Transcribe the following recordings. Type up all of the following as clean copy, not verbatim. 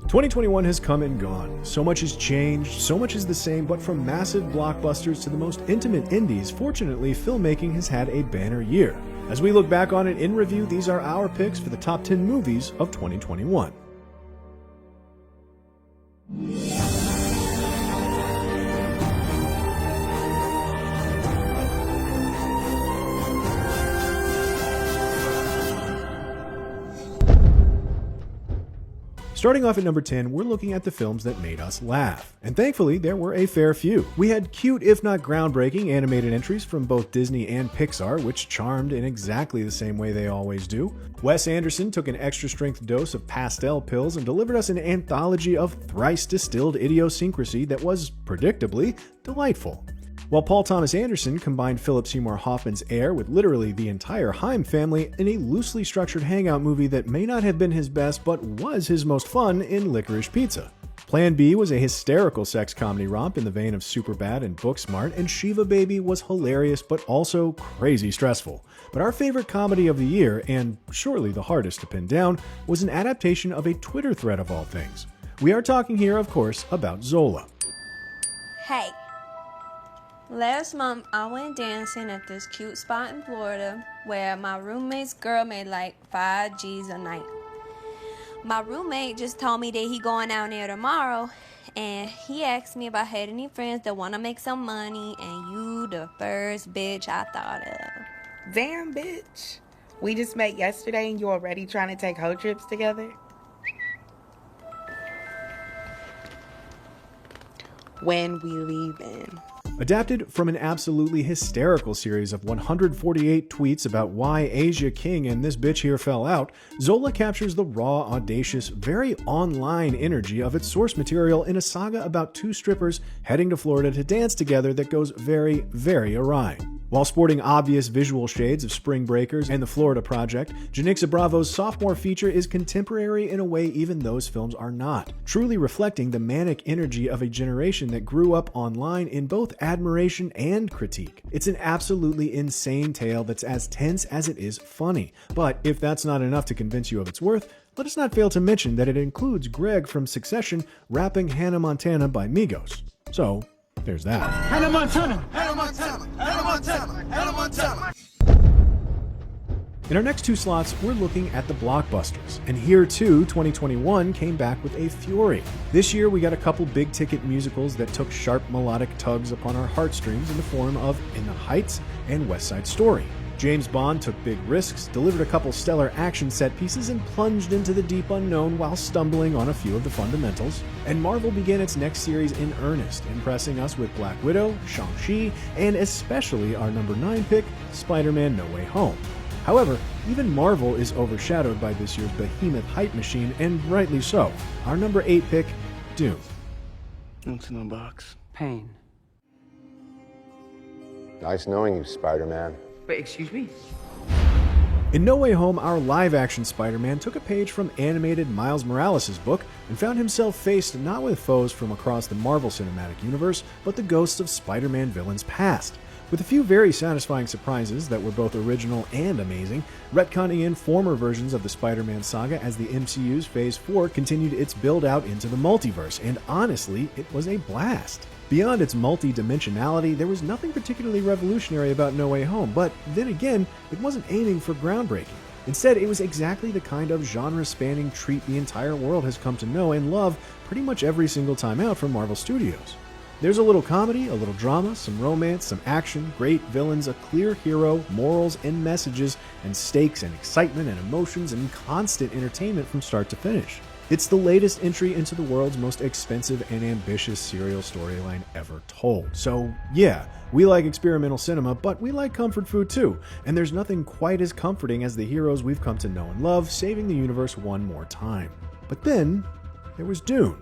2021 has come and gone. So much has changed, so much is the same, but from massive blockbusters to the most intimate indies, fortunately, filmmaking has had a banner year. As we look back on it in review, these are our picks for the top 10 movies of 2021. Starting off at number 10, we're looking at the films that made us laugh. And thankfully, there were a fair few. We had cute, if not groundbreaking, animated entries from both Disney and Pixar, which charmed in exactly the same way they always do. Wes Anderson took an extra-strength dose of pastel pills and delivered us an anthology of thrice-distilled idiosyncrasy that was, predictably, delightful. While Paul Thomas Anderson combined Philip Seymour Hoffman's Air with literally the entire Haim family in a loosely structured hangout movie that may not have been his best but was his most fun in Licorice Pizza. Plan B was a hysterical sex comedy romp in the vein of Superbad and Booksmart, and Shiva Baby was hilarious but also crazy stressful. But our favorite comedy of the year, and surely the hardest to pin down, was an adaptation of a Twitter thread of all things. We are talking here, of course, about Zola. Hey. Last month, I went dancing at this cute spot in Florida where my roommate's girl made like 5 G's a night. My roommate just told me that he going out there tomorrow, and he asked me if I had any friends that want to make some money, and you the first bitch I thought of. Damn, bitch. We just met yesterday and you already trying to take hoe trips together? When we leaving? Adapted from an absolutely hysterical series of 148 tweets about why Asia King and this bitch here fell out, Zola captures the raw, audacious, very online energy of its source material in a saga about 2 strippers heading to Florida to dance together that goes very, very awry. While sporting obvious visual shades of Spring Breakers and The Florida Project, Janixa Bravo's sophomore feature is contemporary in a way even those films are not, truly reflecting the manic energy of a generation that grew up online in both admiration and critique. It's an absolutely insane tale that's as tense as it is funny. But if that's not enough to convince you of its worth, let us not fail to mention that it includes Greg from Succession rapping Hannah Montana by Migos. So, there's that. Hannah Montana! Hannah Montana! Hannah Montana! Hannah Montana! In our next 2 slots, we're looking at the blockbusters. And here too, 2021 came back with a fury. This year, we got a couple big-ticket musicals that took sharp melodic tugs upon our heartstrings in the form of In the Heights and West Side Story. James Bond took big risks, delivered a couple stellar action set pieces, and plunged into the deep unknown while stumbling on a few of the fundamentals. And Marvel began its next series in earnest, impressing us with Black Widow, Shang-Chi, and especially our number 9 pick, Spider-Man No Way Home. However, even Marvel is overshadowed by this year's behemoth hype machine, and rightly so. Our number 8 pick, Dune. What's in the box? Pain. Nice knowing you, Spider-Man. Wait, excuse me? In No Way Home, our live-action Spider-Man took a page from animated Miles Morales' book and found himself faced not with foes from across the Marvel Cinematic Universe, but the ghosts of Spider-Man villains past. With a few very satisfying surprises that were both original and amazing, retconning in former versions of the Spider-Man saga as the MCU's Phase 4 continued its build-out into the multiverse, and honestly, it was a blast. Beyond its multi-dimensionality, there was nothing particularly revolutionary about No Way Home, but then again, it wasn't aiming for groundbreaking. Instead, it was exactly the kind of genre-spanning treat the entire world has come to know and love pretty much every single time out from Marvel Studios. There's a little comedy, a little drama, some romance, some action, great villains, a clear hero, morals and messages, and stakes and excitement and emotions and constant entertainment from start to finish. It's the latest entry into the world's most expensive and ambitious serial storyline ever told. So yeah, we like experimental cinema, but we like comfort food too, and there's nothing quite as comforting as the heroes we've come to know and love saving the universe one more time. But then, there was Dune.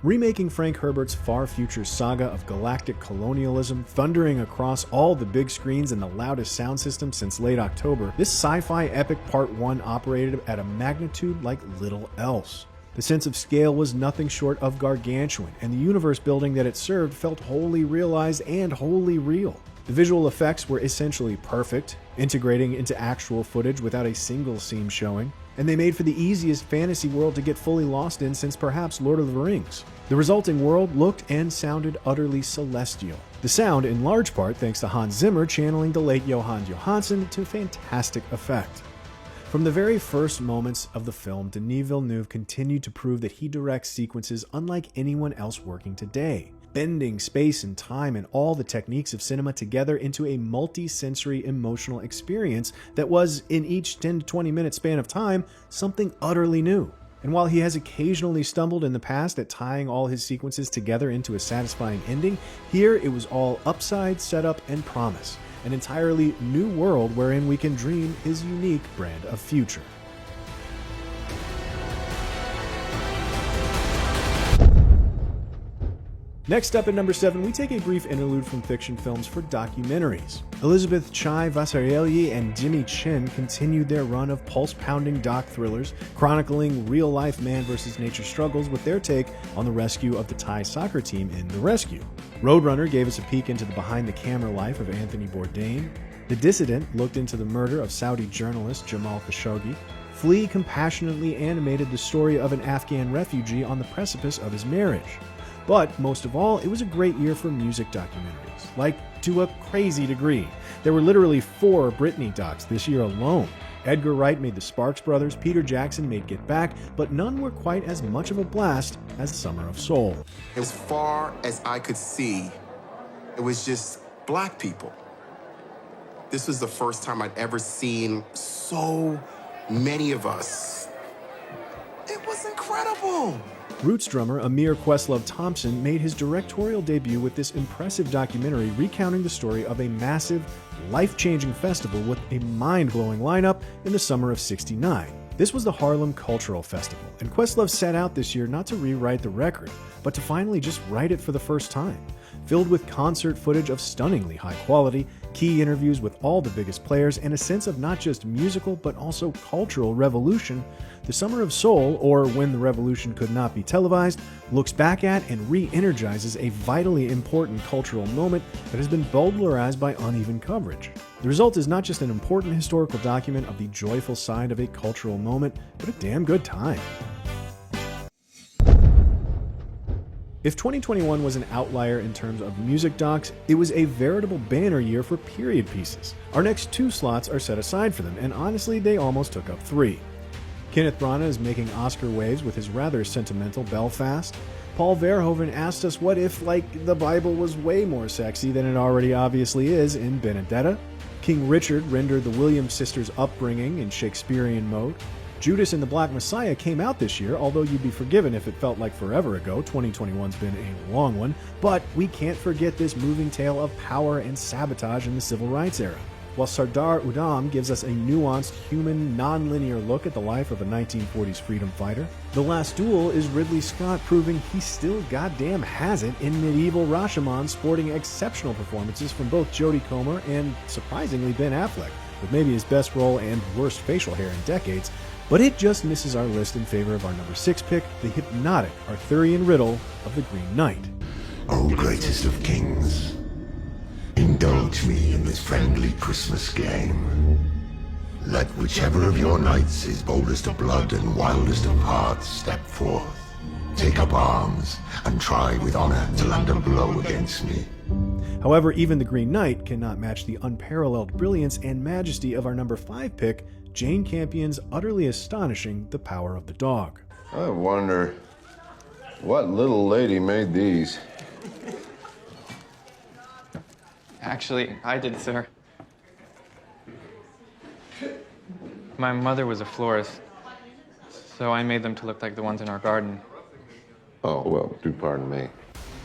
Remaking Frank Herbert's far-future saga of galactic colonialism, thundering across all the big screens and the loudest sound system since late October, this sci-fi epic Part 1 operated at a magnitude like little else. The sense of scale was nothing short of gargantuan, and the universe building that it served felt wholly realized and wholly real. The visual effects were essentially perfect, integrating into actual footage without a single scene showing, and they made for the easiest fantasy world to get fully lost in since perhaps Lord of the Rings. The resulting world looked and sounded utterly celestial. The sound, in large part thanks to Hans Zimmer channeling the late Johann Johansson to fantastic effect. From the very first moments of the film, Denis Villeneuve continued to prove that he directs sequences unlike anyone else working today, bending space and time and all the techniques of cinema together into a multi-sensory emotional experience that was, in each 10 to 20 minute span of time, something utterly new. And while he has occasionally stumbled in the past at tying all his sequences together into a satisfying ending, here it was all upside, setup, and promise. An entirely new world wherein we can dream his unique brand of future. Next up at number 7, we take a brief interlude from fiction films for documentaries. Elizabeth Chai Vasarhelyi and Jimmy Chin continued their run of pulse-pounding doc thrillers, chronicling real-life man versus nature struggles with their take on the rescue of the Thai soccer team in The Rescue. Roadrunner gave us a peek into the behind-the-camera life of Anthony Bourdain. The Dissident looked into the murder of Saudi journalist Jamal Khashoggi. Flea compassionately animated the story of an Afghan refugee on the precipice of his marriage. But most of all, it was a great year for music documentaries, like to a crazy degree. There were literally 4 Britney docs this year alone. Edgar Wright made the Sparks Brothers, Peter Jackson made Get Back, but none were quite as much of a blast as Summer of Soul. As far as I could see, it was just black people. This was the first time I'd ever seen so many of us. It was incredible. Roots drummer Amir Questlove Thompson made his directorial debut with this impressive documentary recounting the story of a massive, life-changing festival with a mind-blowing lineup in the summer of '69. This was the Harlem Cultural Festival, and Questlove set out this year not to rewrite the record, but to finally just write it for the first time. Filled with concert footage of stunningly high quality, key interviews with all the biggest players, and a sense of not just musical but also cultural revolution, the Summer of Soul, or When the Revolution Could Not Be Televised, looks back at and re-energizes a vitally important cultural moment that has been bowdlerized by uneven coverage. The result is not just an important historical document of the joyful side of a cultural moment, but a damn good time. If 2021 was an outlier in terms of music docs, it was a veritable banner year for period pieces. Our next 2 slots are set aside for them, and honestly, they almost took up 3. Kenneth Branagh is making Oscar waves with his rather sentimental Belfast. Paul Verhoeven asked us what if, like, the Bible was way more sexy than it already obviously is in Benedetta. King Richard rendered the Williams sisters' upbringing in Shakespearean mode. Judas and the Black Messiah came out this year, although you'd be forgiven if it felt like forever ago. 2021's been a long one. But we can't forget this moving tale of power and sabotage in the civil rights era. While Sardar Udham gives us a nuanced, human, non-linear look at the life of a 1940s freedom fighter, The Last Duel is Ridley Scott proving he still goddamn has it in medieval Rashomon, sporting exceptional performances from both Jodie Comer and, surprisingly, Ben Affleck, with maybe his best role and worst facial hair in decades. But it just misses our list in favor of our number 6 pick, the hypnotic Arthurian riddle of the Green Knight. O greatest of kings, indulge me in this friendly Christmas game. Let whichever of your knights is boldest of blood and wildest of hearts step forth. Take up arms and try with honor to land a blow against me. However, even the Green Knight cannot match the unparalleled brilliance and majesty of our number 5 pick, Jane Campion's utterly astonishing The Power of the Dog. I wonder what little lady made these. Actually, I did, sir. My mother was a florist, so I made them to look like the ones in our garden. Oh, well, do pardon me.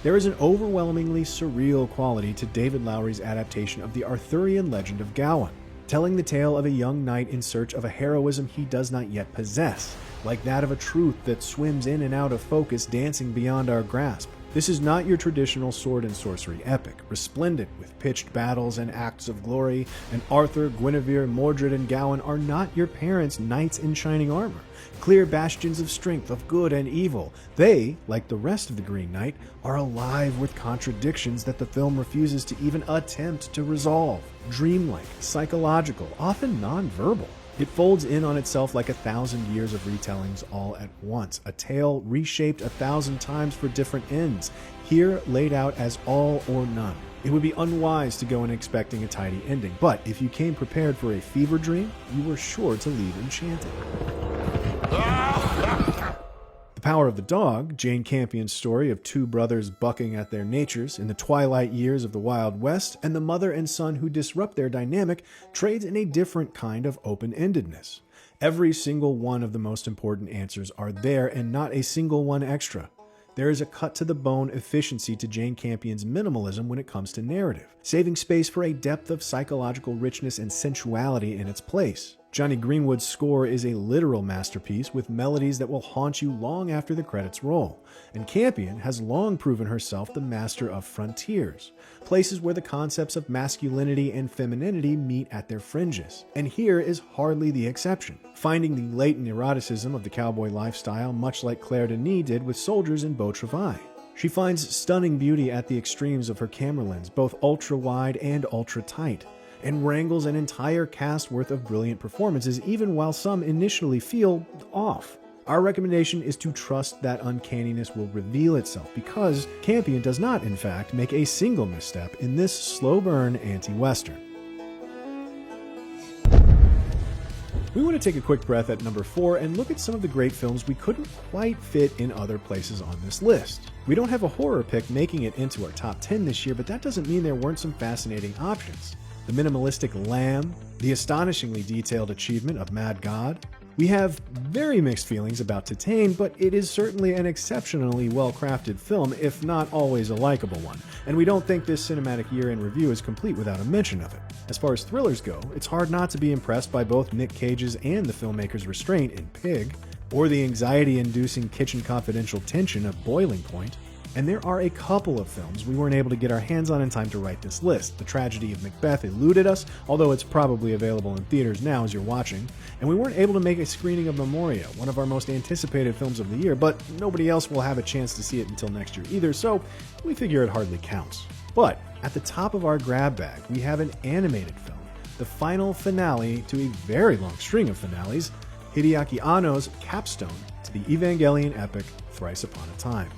There is an overwhelmingly surreal quality to David Lowery's adaptation of the Arthurian legend of Gawain, telling the tale of a young knight in search of a heroism he does not yet possess, like that of a truth that swims in and out of focus, dancing beyond our grasp. This is not your traditional sword and sorcery epic, resplendent with pitched battles and acts of glory, and Arthur, Guinevere, Mordred, and Gawain are not your parents' knights in shining armor, clear bastions of strength, of good and evil. They, like the rest of the Green Knight, are alive with contradictions that the film refuses to even attempt to resolve. Dreamlike, psychological, often non-verbal. It folds in on itself like 1,000 years of retellings all at once, a tale reshaped 1,000 times for different ends, here laid out as all or none. It would be unwise to go in expecting a tidy ending, but if you came prepared for a fever dream, you were sure to leave enchanted. The Power of the Dog, Jane Campion's story of two brothers bucking at their natures in the twilight years of the Wild West, and the mother and son who disrupt their dynamic, trades in a different kind of open-endedness. Every single one of the most important answers are there, and not a single one extra. There is a cut-to-the-bone efficiency to Jane Campion's minimalism when it comes to narrative, saving space for a depth of psychological richness and sensuality in its place. Johnny Greenwood's score is a literal masterpiece with melodies that will haunt you long after the credits roll, and Campion has long proven herself the master of frontiers, places where the concepts of masculinity and femininity meet at their fringes, and here is hardly the exception, finding the latent eroticism of the cowboy lifestyle much like Claire Denis did with Soldiers in Beau Travail. She finds stunning beauty at the extremes of her camera lens, both ultra-wide and ultra-tight, and wrangles an entire cast worth of brilliant performances even while some initially feel off. Our recommendation is to trust that uncanniness will reveal itself because Campion does not, in fact, make a single misstep in this slow-burn anti-western. We want to take a quick breath at number 4 and look at some of the great films we couldn't quite fit in other places on this list. We don't have a horror pick making it into our top 10 this year, but that doesn't mean there weren't some fascinating options. The minimalistic Lamb, the astonishingly detailed achievement of Mad God. We have very mixed feelings about Titane, but it is certainly an exceptionally well-crafted film, if not always a likable one, and we don't think this cinematic year in review is complete without a mention of it. As far as thrillers go, it's hard not to be impressed by both Nick Cage's and the filmmaker's restraint in Pig, or the anxiety-inducing Kitchen Confidential tension of Boiling Point. And there are a couple of films we weren't able to get our hands on in time to write this list. The Tragedy of Macbeth eluded us, although it's probably available in theaters now as you're watching. And we weren't able to make a screening of Memoria, one of our most anticipated films of the year, but nobody else will have a chance to see it until next year either, so we figure it hardly counts. But at the top of our grab bag, we have an animated film, the final finale to a very long string of finales, Hideaki Anno's capstone to the Evangelion epic Thrice Upon a Time.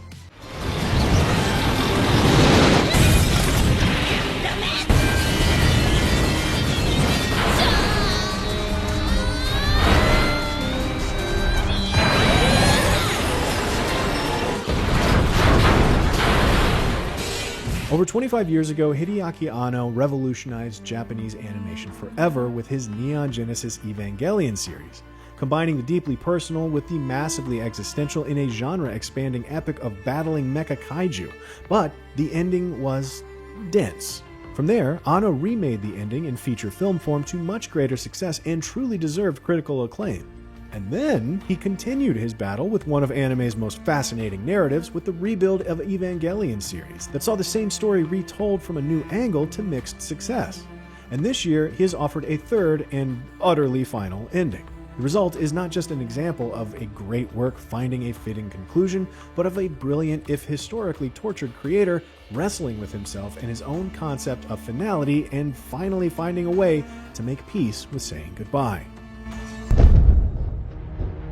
Over 25 years ago, Hideaki Anno revolutionized Japanese animation forever with his Neon Genesis Evangelion series, combining the deeply personal with the massively existential in a genre-expanding epic of battling mecha kaiju, but the ending was dense. From there, Anno remade the ending in feature film form to much greater success and truly deserved critical acclaim. And then he continued his battle with one of anime's most fascinating narratives with the rebuild of Evangelion series that saw the same story retold from a new angle to mixed success. And this year, he has offered a third and utterly final ending. The result is not just an example of a great work finding a fitting conclusion, but of a brilliant, if historically tortured creator wrestling with himself and his own concept of finality and finally finding a way to make peace with saying goodbye.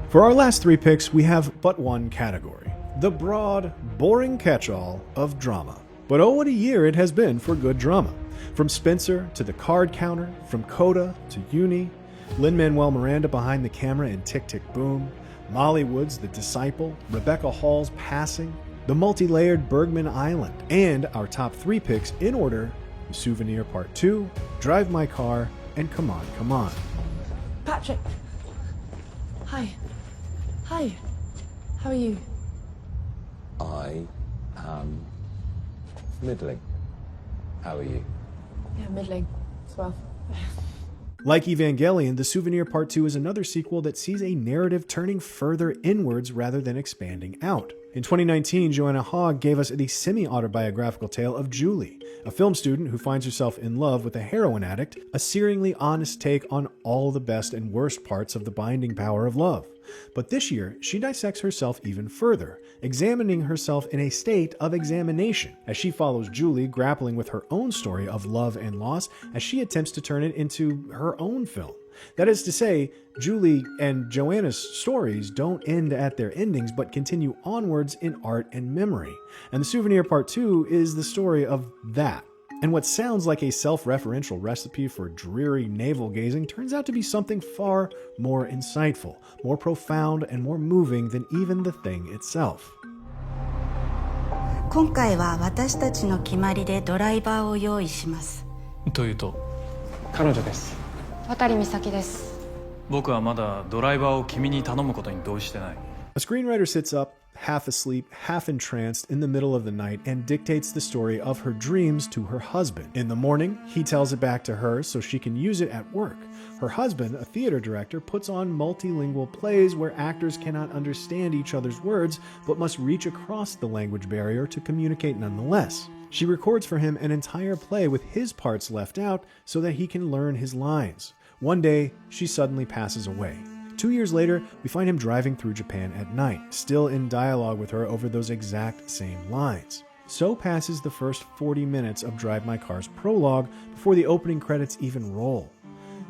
For our last 3 picks, we have but one category: the broad, boring catch-all of drama. But oh, what a year it has been for good drama. From Spencer to The Card Counter, from Coda to Uni, Lin-Manuel Miranda behind the camera in Tick Tick Boom, Molly Wood's The Disciple, Rebecca Hall's Passing, the multi-layered Bergman Island, and our top 3 picks in order: The Souvenir Part 2, Drive My Car, and Come On, Come On. Patrick. Hi. Hi. How are you? I am middling. How are you? Yeah, middling as well. Like Evangelion, The Souvenir Part 2 is another sequel that sees a narrative turning further inwards rather than expanding out. In 2019, Joanna Hogg gave us the semi-autobiographical tale of Julie, a film student who finds herself in love with a heroin addict, a searingly honest take on all the best and worst parts of the binding power of love. But this year, she dissects herself even further, examining herself in a state of examination, as she follows Julie grappling with her own story of love and loss as she attempts to turn it into her own film. That is to say, Julie and Joanna's stories don't end at their endings, but continue onwards in art and memory. And The Souvenir Part 2 is the story of that. And what sounds like a self-referential recipe for dreary navel-gazing turns out to be something far more insightful, more profound, and more moving than even the thing itself. 今回は私たちの決まりでドライバーを用意します。というと、彼女です。渡美咲です。僕はまだドライバーを君に頼むことに同意してない。A screenwriter sits up, half asleep, half entranced in the middle of the night and dictates the story of her dreams to her husband. In the morning, he tells it back to her so she can use it at work. Her husband, a theater director, puts on multilingual plays where actors cannot understand each other's words but must reach across the language barrier to communicate nonetheless. She records for him an entire play with his parts left out so that he can learn his lines. One day, she suddenly passes away. 2 years later, we find him driving through Japan at night, still in dialogue with her over those exact same lines. So passes the first 40 minutes of Drive My Car's prologue before the opening credits even roll.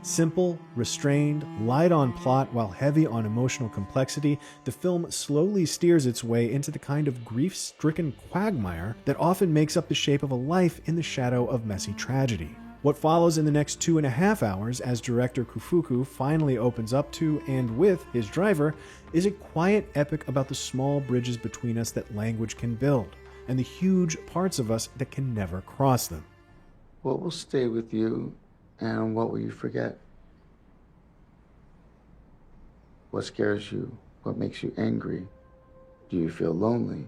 Simple, restrained, light on plot while heavy on emotional complexity, the film slowly steers its way into the kind of grief-stricken quagmire that often makes up the shape of a life in the shadow of messy tragedy. What follows in the next 2.5 hours as director Kufuku finally opens up to and with his driver is a quiet epic about the small bridges between us that language can build, and the huge parts of us that can never cross them. What will stay with you, and what will you forget? What scares you? What makes you angry? Do you feel lonely?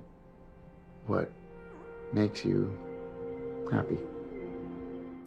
What makes you happy?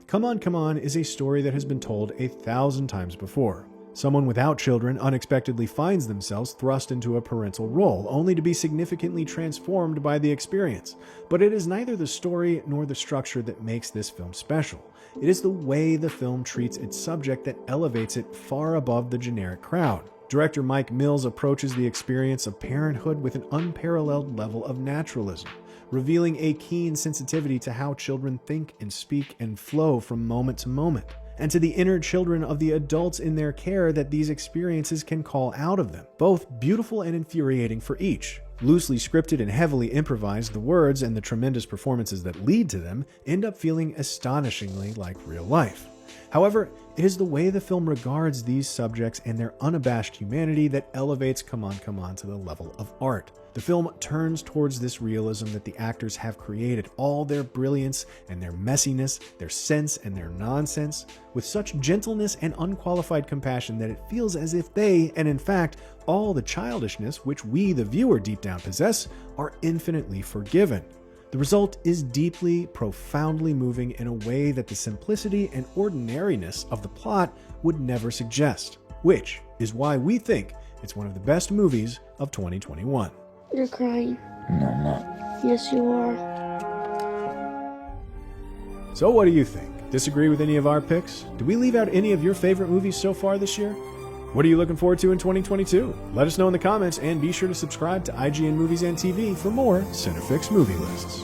Come On is a story that has been told 1,000 times before. Someone without children unexpectedly finds themselves thrust into a parental role, only to be significantly transformed by the experience. But it is neither the story nor the structure that makes this film special. It is the way the film treats its subject that elevates it far above the generic crowd. Director Mike Mills approaches the experience of parenthood with an unparalleled level of naturalism, revealing a keen sensitivity to how children think and speak and flow from moment to moment, and to the inner children of the adults in their care that these experiences can call out of them, both beautiful and infuriating for each. Loosely scripted and heavily improvised, the words and the tremendous performances that lead to them end up feeling astonishingly like real life. However, it is the way the film regards these subjects and their unabashed humanity that elevates Come On to the level of art. The film turns towards this realism that the actors have created, all their brilliance and their messiness, their sense and their nonsense, with such gentleness and unqualified compassion that it feels as if they, and in fact, all the childishness which we, the viewer, deep down possess, are infinitely forgiven. The result is deeply, profoundly moving in a way that the simplicity and ordinariness of the plot would never suggest, which is why we think it's one of the best movies of 2021. You're crying. No, I'm not. Yes, you are. So what do you think? Disagree with any of our picks? Do we leave out any of your favorite movies so far this year? What are you looking forward to in 2022? Let us know in the comments, and be sure to subscribe to IGN Movies and TV for more Cinefix movie lists.